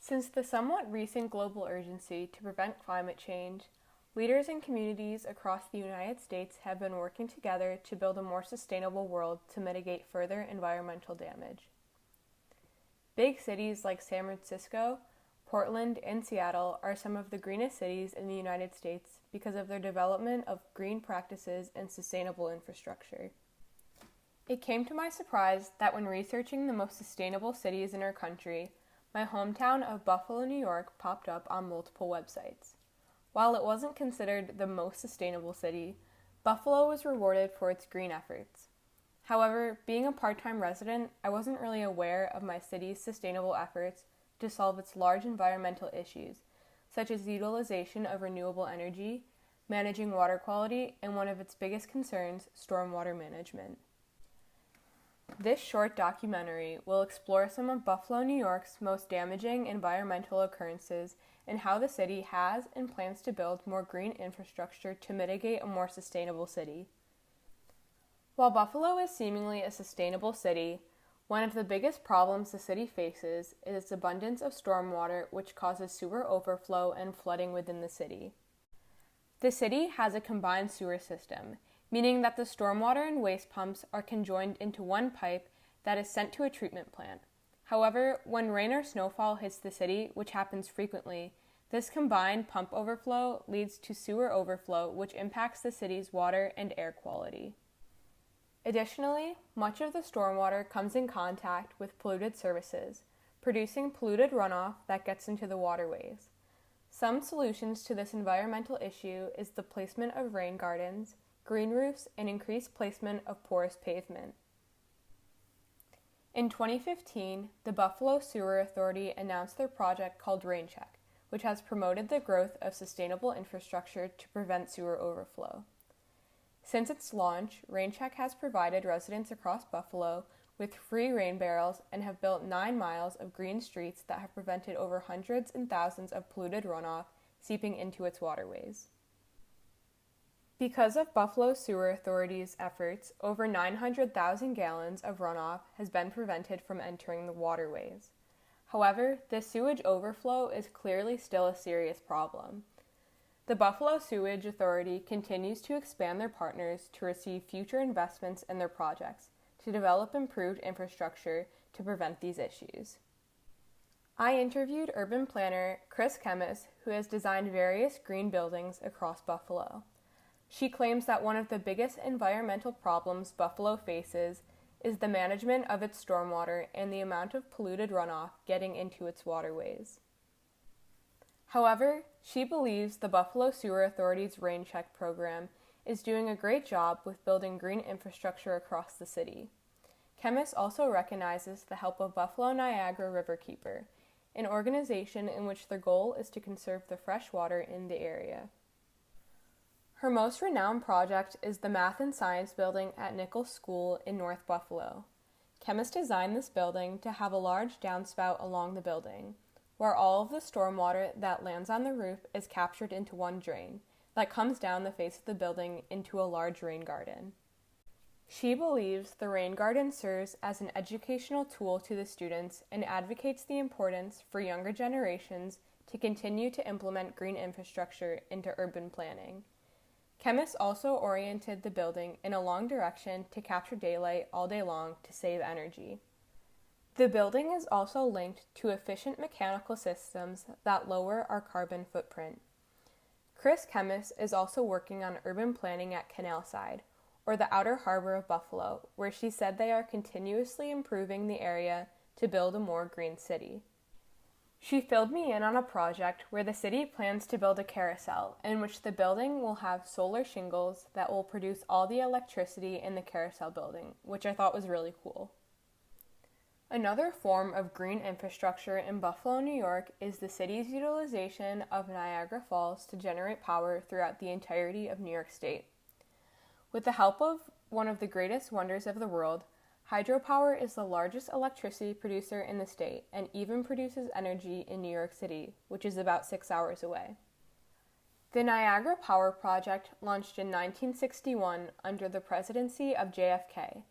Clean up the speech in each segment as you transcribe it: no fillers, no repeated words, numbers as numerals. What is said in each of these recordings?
Since the somewhat recent global urgency to prevent climate change, leaders and communities across the United States have been working together to build a more sustainable world to mitigate further environmental damage. Big cities like San Francisco, Portland, and Seattle are some of the greenest cities in the United States because of their development of green practices and sustainable infrastructure. It came to my surprise that when researching the most sustainable cities in our country, my hometown of Buffalo, New York popped up on multiple websites. While it wasn't considered the most sustainable city, Buffalo was rewarded for its green efforts. However, being a part-time resident, I wasn't really aware of my city's sustainable efforts to solve its large environmental issues, such as utilization of renewable energy, managing water quality, and one of its biggest concerns, stormwater management. This short documentary will explore some of Buffalo, New York's most damaging environmental occurrences and how the city has and plans to build more green infrastructure to mitigate a more sustainable city. While Buffalo is seemingly a sustainable city, one of the biggest problems the city faces is its abundance of stormwater, which causes sewer overflow and flooding within the city. The city has a combined sewer system, meaning that the stormwater and waste pumps are conjoined into one pipe that is sent to a treatment plant. However, when rain or snowfall hits the city, which happens frequently, this combined pump overflow leads to sewer overflow, which impacts the city's water and air quality. Additionally, much of the stormwater comes in contact with polluted surfaces, producing polluted runoff that gets into the waterways. Some solutions to this environmental issue is the placement of rain gardens, green roofs, and increased placement of porous pavement. In 2015, the Buffalo Sewer Authority announced their project called RainCheck, which has promoted the growth of sustainable infrastructure to prevent sewer overflow. Since its launch, RainCheck has provided residents across Buffalo with free rain barrels and have built 9 miles of green streets that have prevented over hundreds and thousands of polluted runoff seeping into its waterways. Because of Buffalo Sewer Authority's efforts, over 900,000 gallons of runoff has been prevented from entering the waterways. However, this sewage overflow is clearly still a serious problem. The Buffalo Sewage Authority continues to expand their partners to receive future investments in their projects to develop improved infrastructure to prevent these issues. I interviewed urban planner Chris Kemmis, who has designed various green buildings across Buffalo. She claims that one of the biggest environmental problems Buffalo faces is the management of its stormwater and the amount of polluted runoff getting into its waterways. However, she believes the Buffalo Sewer Authority's RainCheck program is doing a great job with building green infrastructure across the city. Kemmis also recognizes the help of Buffalo Niagara Riverkeeper, an organization in which their goal is to conserve the fresh water in the area. Her most renowned project is the Math and Science Building at Nichols School in North Buffalo. Kemmis designed this building to have a large downspout along the building, where all of the stormwater that lands on the roof is captured into one drain that comes down the face of the building into a large rain garden. She believes the rain garden serves as an educational tool to the students and advocates the importance for younger generations to continue to implement green infrastructure into urban planning. Kemmis also oriented the building in a long direction to capture daylight all day long to save energy. The building is also linked to efficient mechanical systems that lower our carbon footprint. Chris Kemmis is also working on urban planning at Canalside, or the outer harbor of Buffalo, where she said they are continuously improving the area to build a more green city. She filled me in on a project where the city plans to build a carousel in which the building will have solar shingles that will produce all the electricity in the carousel building, which I thought was really cool. Another form of green infrastructure in Buffalo, New York is the city's utilization of Niagara Falls to generate power throughout the entirety of New York State. With the help of one of the greatest wonders of the world, hydropower is the largest electricity producer in the state and even produces energy in New York City, which is about 6 hours away. The Niagara Power Project launched in 1961 under the presidency of JFK,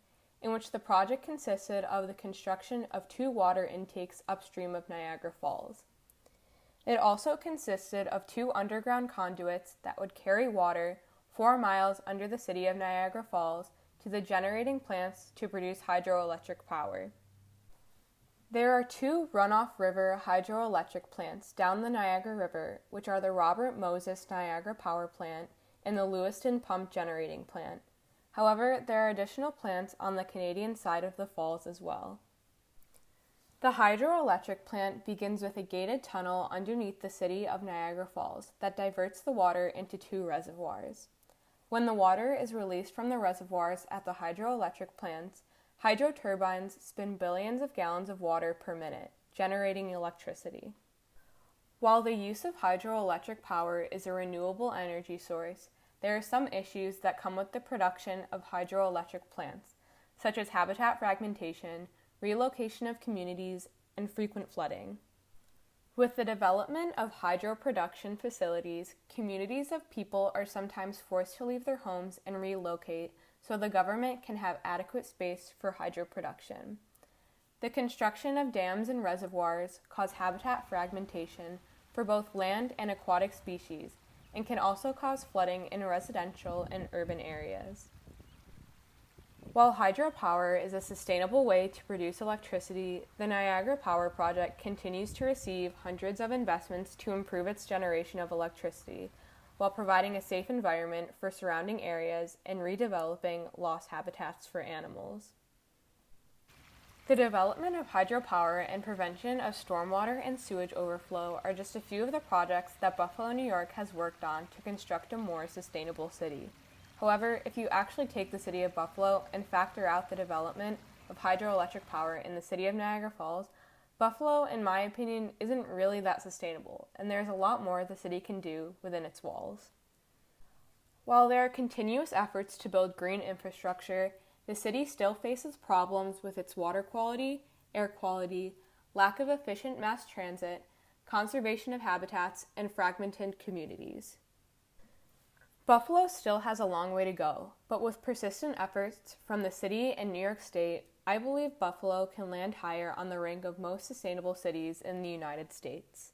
in which the project consisted of the construction of 2 water intakes upstream of Niagara Falls. It also consisted of 2 underground conduits that would carry water 4 miles under the city of Niagara Falls to the generating plants to produce hydroelectric power. There are 2 runoff river hydroelectric plants down the Niagara River, which are the Robert Moses Niagara Power Plant and the Lewiston Pump Generating Plant. However, there are additional plants on the Canadian side of the falls as well. The hydroelectric plant begins with a gated tunnel underneath the city of Niagara Falls that diverts the water into 2 reservoirs. When the water is released from the reservoirs at the hydroelectric plants, hydro turbines spin billions of gallons of water per minute, generating electricity. While the use of hydroelectric power is a renewable energy source, there are some issues that come with the production of hydroelectric plants, such as habitat fragmentation, relocation of communities, and frequent flooding. With the development of hydro production facilities, communities of people are sometimes forced to leave their homes and relocate so the government can have adequate space for hydro production. The construction of dams and reservoirs cause habitat fragmentation for both land and aquatic species, and can also cause flooding in residential and urban areas. While hydropower is a sustainable way to produce electricity, the Niagara Power Project continues to receive hundreds of investments to improve its generation of electricity, while providing a safe environment for surrounding areas and redeveloping lost habitats for animals. The development of hydropower and prevention of stormwater and sewage overflow are just a few of the projects that Buffalo, New York has worked on to construct a more sustainable city. However, if you actually take the city of Buffalo and factor out the development of hydroelectric power in the city of Niagara Falls, Buffalo, in my opinion, isn't really that sustainable, and there's a lot more the city can do within its walls. While there are continuous efforts to build green infrastructure, the city still faces problems with its water quality, air quality, lack of efficient mass transit, conservation of habitats, and fragmented communities. Buffalo still has a long way to go, but with persistent efforts from the city and New York State, I believe Buffalo can land higher on the rank of most sustainable cities in the United States.